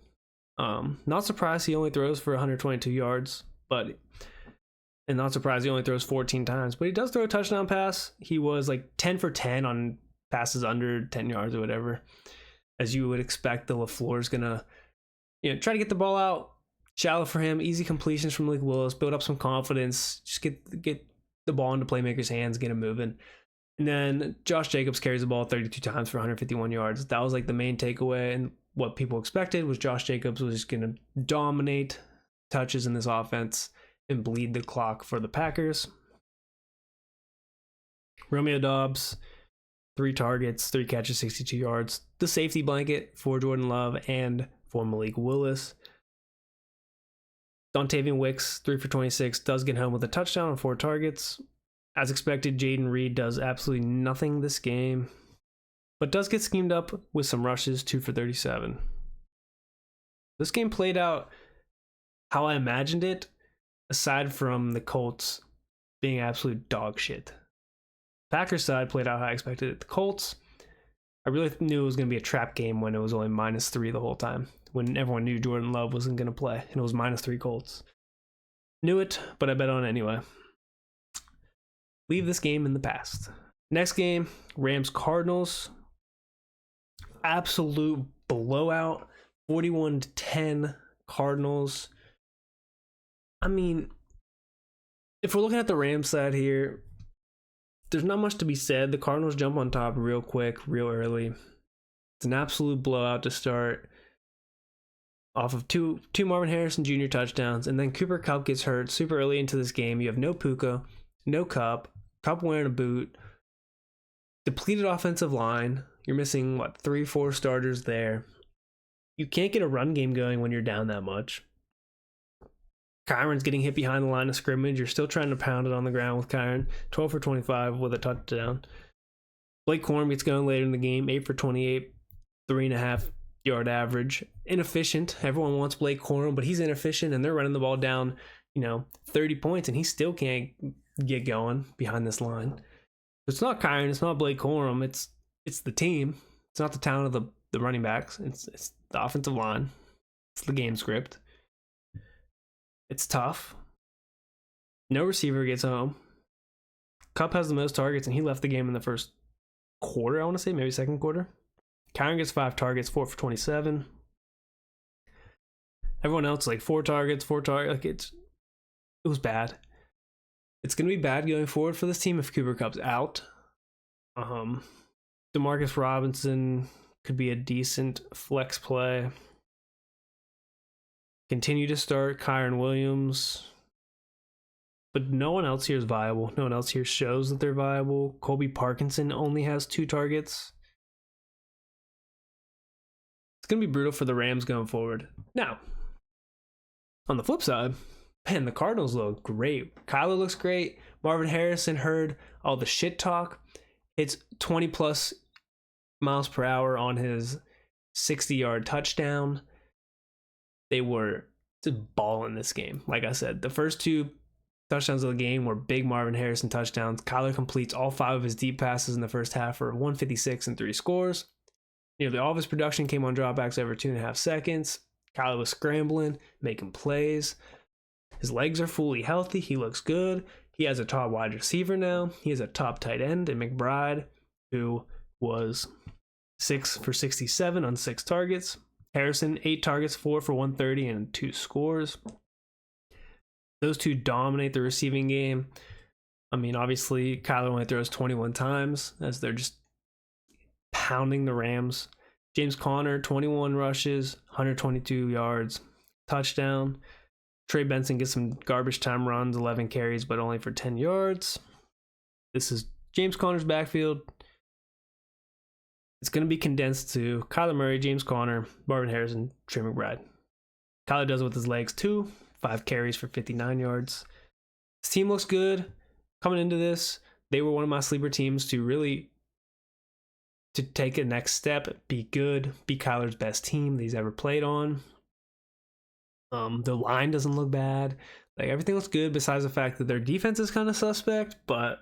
Not surprised he only throws for 122 yards, and not surprised he only throws 14 times, but he does throw a touchdown pass. He was like 10 for 10 on passes under 10 yards or whatever. As you would expect, the LaFleur's gonna, try to get the ball out. Shallow for him, easy completions from Malik Willis, build up some confidence, just get the ball into playmakers' hands, get him moving. And then Josh Jacobs carries the ball 32 times for 151 yards. That was like the main takeaway, and what people expected was Josh Jacobs was just going to dominate touches in this offense and bleed the clock for the Packers. Romeo Doubs, 3 targets, 3 catches, 62 yards. The safety blanket for Jordan Love and for Malik Willis. Dontavian Wicks, 3 for 26, does get home with a touchdown on 4 targets. As expected, Jaden Reed does absolutely nothing this game, but does get schemed up with some rushes, 2 for 37. This game played out how I imagined it, aside from the Colts being absolute dog shit. Packers side played out how I expected it. The Colts, I really knew it was going to be a trap game when it was only -3 the whole time, when everyone knew Jordan Love wasn't going to play, and it was -3 Colts. Knew it, but I bet on it anyway. Leave this game in the past. Next game, Rams-Cardinals. Absolute blowout, 41-10 Cardinals. I mean, if we're looking at the Rams side here, there's not much to be said. The Cardinals jump on top real quick, real early. It's an absolute blowout to start off of two Marvin Harrison Jr. touchdowns, and then Cooper Kupp gets hurt super early into this game. You have no Puka, no Kupp wearing a boot, depleted offensive line. You're missing, 3-4 starters there. You can't get a run game going when you're down that much. Kyron's getting hit behind the line of scrimmage. You're still trying to pound it on the ground with Kyron. 12 for 25 with a touchdown. Blake Corum gets going later in the game. 8 for 28, 3.5 yard average. Inefficient. Everyone wants Blake Corum, but he's inefficient, and they're running the ball down, 30 points, and he still can't get going behind this line. It's not Kyron. It's not Blake Corum. It's the team. It's not the talent of the running backs. It's the offensive line. It's the game script. It's tough. No receiver gets home. Kupp has the most targets, and he left the game in the first quarter, I want to say, maybe second quarter. Kyron gets 5 targets, 4 for 27. Everyone else, 4 targets. It was bad. It's going to be bad going forward for this team if Cooper Kupp's out. Demarcus Robinson could be a decent flex play. Continue to start Kyron Williams. But no one else here is viable. No one else here shows that they're viable. Colby Parkinson only has 2 targets. It's going to be brutal for the Rams going forward. Now, on the flip side, man, the Cardinals look great. Kyler looks great. Marvin Harrison heard all the shit talk. It's 20 plus miles per hour on his 60-yard touchdown. They were just balling this game. Like I said, the first 2 touchdowns of the game were big Marvin Harrison touchdowns. Kyler completes all 5 of his deep passes in the first half for 156 and 3 scores. Nearly all of his production came on dropbacks over 2.5 seconds. Kyler was scrambling, making plays. His legs are fully healthy. He looks good. He has a top wide receiver now. He has a top tight end in McBride, who was 6 for 67 on 6 targets. Harrison, 8 targets, 4 for 130 and 2 scores. Those 2 dominate the receiving game. I mean, obviously, Kyler only throws 21 times as they're just pounding the Rams. James Conner, 21 rushes, 122 yards, touchdown. Trey Benson gets some garbage time runs, 11 carries, but only for 10 yards. This is James Conner's backfield. It's going to be condensed to Kyler Murray, James Conner, Marvin Harrison, Trey McBride. Kyler does it with his legs too. 5 carries for 59 yards. This team looks good. Coming into this, they were one of my sleeper teams to take a next step, be good, be Kyler's best team that he's ever played on. The line doesn't look bad. Everything looks good besides the fact that their defense is kind of suspect, but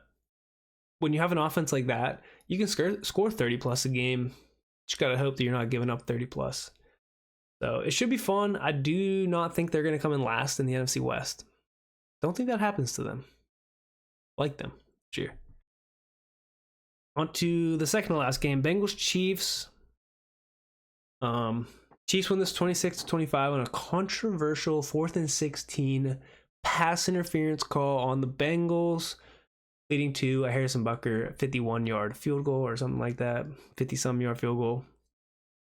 when you have an offense like that, you can score 30 plus a game. Just got to hope that you're not giving up 30 plus. So it should be fun. I do not think they're going to come in last in the NFC West. Don't think that happens to them. Like them. Cheer. On to the second to last game, Bengals Chiefs. Chiefs win this 26-25 on a controversial 4th and 16 pass interference call on the Bengals, leading to a Harrison Butker 51-yard field goal or something like that, 50-some-yard field goal.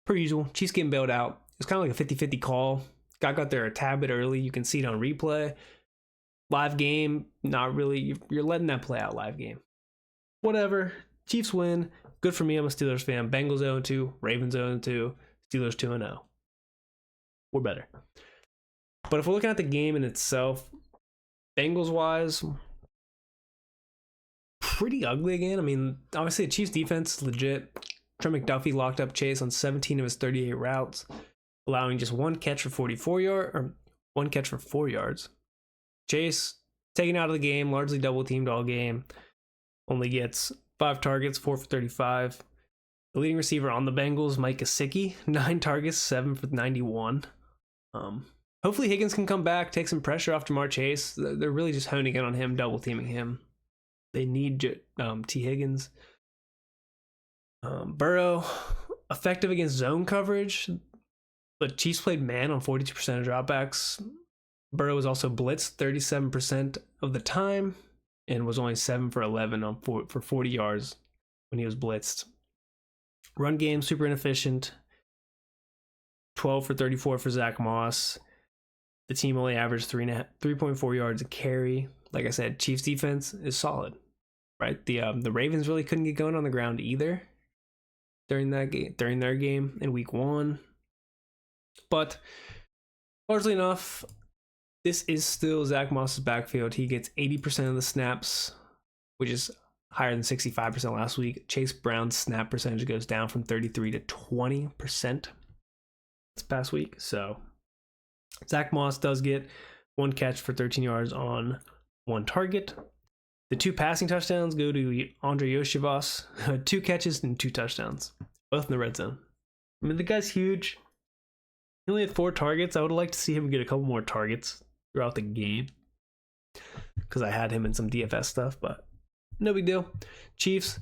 Per usual, Chiefs getting bailed out. It's kind of like a 50-50 call. Guy got there a tad bit early. You can see it on replay. Live game, not really. You're letting that play out live game. Whatever. Chiefs win. Good for me. I'm a Steelers fan. Bengals 0-2. Ravens 0-2. Steelers 2-0. We're better. But if we're looking at the game in itself, Bengals-wise, pretty ugly again. I mean, obviously the Chiefs' defense is legit. Trent McDuffie locked up Chase on 17 of his 38 routes, allowing just 1 catch for 1 catch for 4 yards. Chase, taken out of the game, largely double-teamed all game, only gets 5 targets, 4 for 35. The leading receiver on the Bengals, Mike Gesicki, 9 targets, 7 for 91. Hopefully Higgins can come back, take some pressure off Jamar Chase. They're really just honing in on him, double-teaming him. They need T. Higgins. Burrow, Effective against zone coverage, but Chiefs played man on 42% of dropbacks. Burrow was also blitzed 37% of the time and was only 7 for 11 for 40 yards when he was blitzed. Run game, super inefficient. 12 for 34 for Zach Moss. The team only averaged 3.4 yards a carry. Like I said, Chiefs defense is solid, right? The Ravens really couldn't get going on the ground either during their game in week 1. But largely enough, this is still Zach Moss's backfield. He gets 80% of the snaps, which is higher than 65% last week. Chase Brown's snap percentage goes down from 33 to 20% this past week. So Zach Moss does get 1 catch for 13 yards on 1 target. The 2 passing touchdowns go to Andre Yoshivas. 2 catches and 2 touchdowns, both in the red zone. I mean, the guy's huge. He only had 4 targets. I would like to see him get a couple more targets throughout the game because I had him in some DFS stuff, but no big deal. Chiefs.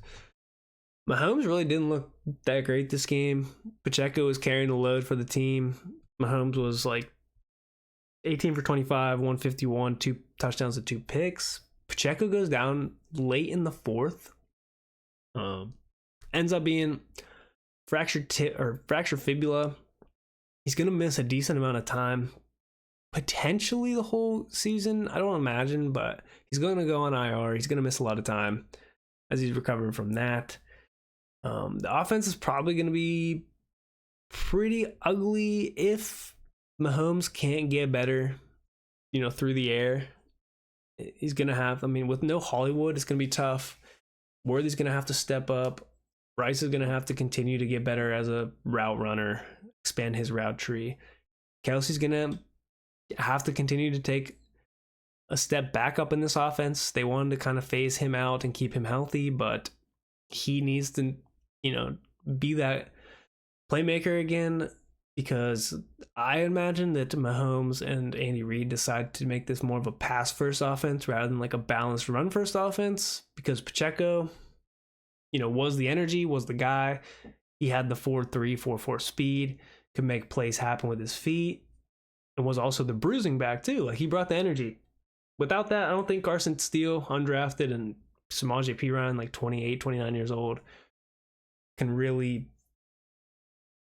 Mahomes really didn't look that great this game. Pacheco was carrying the load for the team. Mahomes was like 18 for 25, 151, 2 touchdowns and 2 picks. Pacheco goes down late in the 4th. Ends up being fractured fibula. He's going to miss a decent amount of time. Potentially the whole season. I don't imagine, but he's going to go on IR. He's going to miss a lot of time as he's recovering from that. The offense is probably going to be pretty ugly if Mahomes can't get better, through the air. He's going to have, with no Hollywood, it's going to be tough. Worthy's going to have to step up. Rice is going to have to continue to get better as a route runner, expand his route tree. Kelsey's going to have to continue to take a step back up in this offense. They wanted to kind of phase him out and keep him healthy, but he needs to, be that playmaker again, because I imagine that Mahomes and Andy Reid decide to make this more of a pass-first offense rather than like a balanced run-first offense, because Pacheco, was the energy, was the guy. He had the 4.3, 4.4 speed, could make plays happen with his feet, and was also the bruising back too. Like, he brought the energy. Without that, I don't think Carson Steele, undrafted, and Samaje Perine, like 28, 29 years old, can really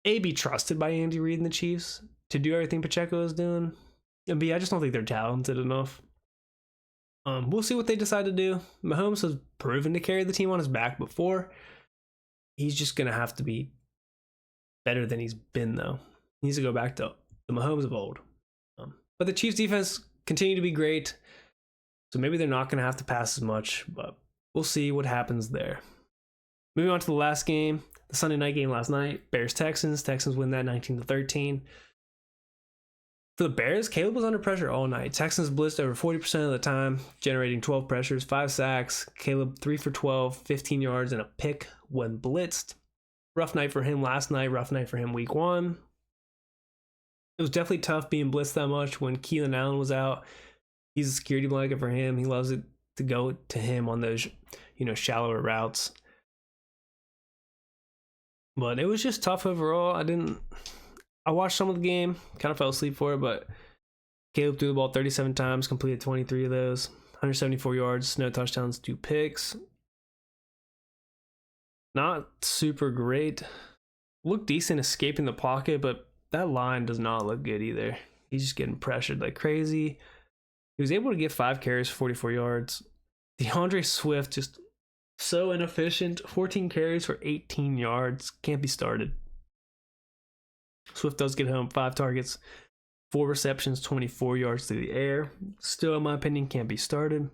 be trusted by Andy Reid and the Chiefs to do everything Pacheco is doing. And B, I just don't think they're talented enough. We'll see what they decide to do. Mahomes has proven to carry the team on his back before. He's just going to have to be better than he's been, though. He needs to go back to the Mahomes of old. But the Chiefs defense continue to be great, so maybe they're not going to have to pass as much, but we'll see what happens there. Moving on to the last game, the Sunday night game last night, Bears-Texans. Texans win that 19-13. For the Bears, Caleb was under pressure all night. Texans blitzed over 40% of the time, generating 12 pressures, 5 sacks. Caleb 3 for 12, 15 yards, and a pick when blitzed. Rough night for him last night, rough night for him week 1. It was definitely tough being blitzed that much when Keelan Allen was out. He's a security blanket for him. He loves it to go to him on those, shallower routes. But it was just tough overall. I watched some of the game, kind of fell asleep for it, but Caleb threw the ball 37 times, completed 23 of those, 174 yards, no touchdowns, 2 picks. Not super great. Looked decent escaping the pocket, but that line does not look good either. He's just getting pressured like crazy. He was able to get 5 carries for 44 yards. DeAndre Swift just so inefficient. 14 carries for 18 yards. Can't be started. Swift does get home 5 targets, 4 receptions, 24 yards through the air. Still, in my opinion, can't be started.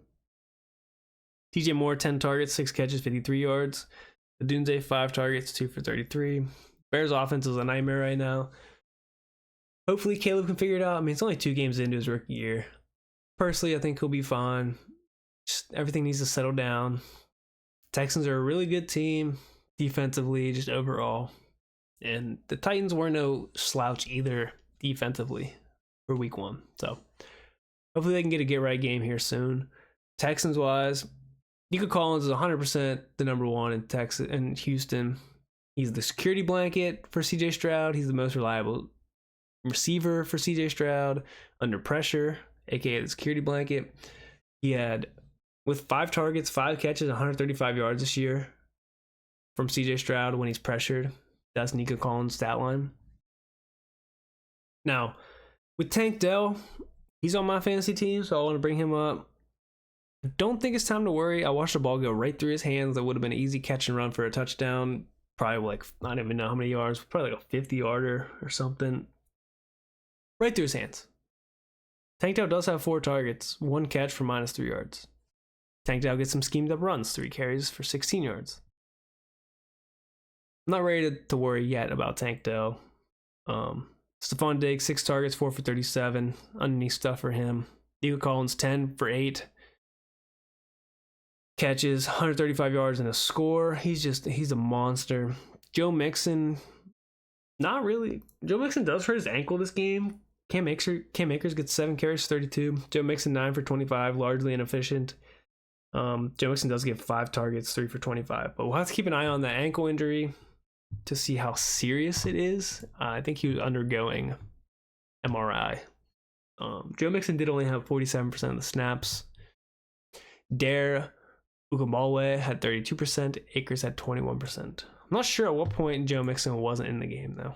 DJ Moore, 10 targets, 6 catches, 53 yards. Adunze, 5 targets, 2 for 33. Bears offense is a nightmare right now. Hopefully Caleb can figure it out. It's only 2 games into his rookie year. Personally, I think he'll be fine. Just everything needs to settle down. Texans are a really good team defensively, just overall. And the Titans were no slouch either defensively for week 1. So hopefully they can get a get-right game here soon. Texans-wise, Nico Collins is 100% the number 1 in Texas and Houston. He's the security blanket for CJ Stroud. He's the most reliable receiver for CJ Stroud under pressure, aka the security blanket. He had, with 5 targets, 5 catches, 135 yards this year from CJ Stroud when he's pressured. That's Nico Collins' stat line. Now, with Tank Dell, he's on my fantasy team, so I want to bring him up. Don't think it's time to worry. I watched the ball go right through his hands. That would have been an easy catch and run for a touchdown. Probably like, I don't even know how many yards. Probably like a 50-yarder or something. Right through his hands. Tank Dell does have 4 targets, 1 catch for -3 yards. Tank Dell gets some schemed up runs, 3 carries for 16 yards. I'm not ready to worry yet about Tank Dell. Stephon Diggs, 6 targets, 4 for 37. Underneath stuff for him. Nico Collins, 10 for 8. Catches, 135 yards and a score. He's a monster. Joe Mixon, not really. Joe Mixon does hurt his ankle this game. Cam Akers gets 7 carries, 32. Joe Mixon, 9 for 25, largely inefficient. Joe Mixon does get 5 targets, 3 for 25. But we'll have to keep an eye on that ankle injury to see how serious it is. I think he was undergoing MRI. Joe Mixon did only have 47% of the snaps. Dare Ugamalwe had 32%. Akers had 21%. I'm not sure at what point Joe Mixon wasn't in the game, though.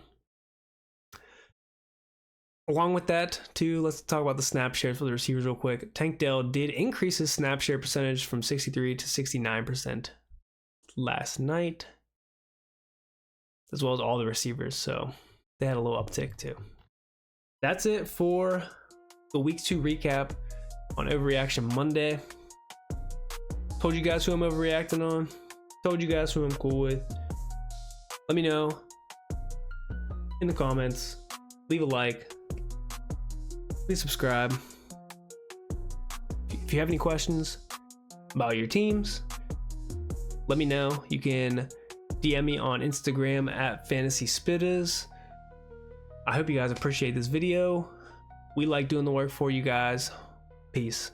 Along with that, too, let's talk about the snap shares for the receivers real quick. Tank Dell did increase his snap share percentage from 63 to 69% last night, as well as all the receivers, so they had a little uptick, too. That's it for the Week 2 recap on Overreaction Monday. Told you guys who I'm overreacting on. Told you guys who I'm cool with. Let me know in the comments. Leave a like. Please subscribe. If you have any questions about your teams, let me know. You can DM me on Instagram at FantasySpitters. I hope you guys appreciate this video. We like doing the work for you guys. Peace.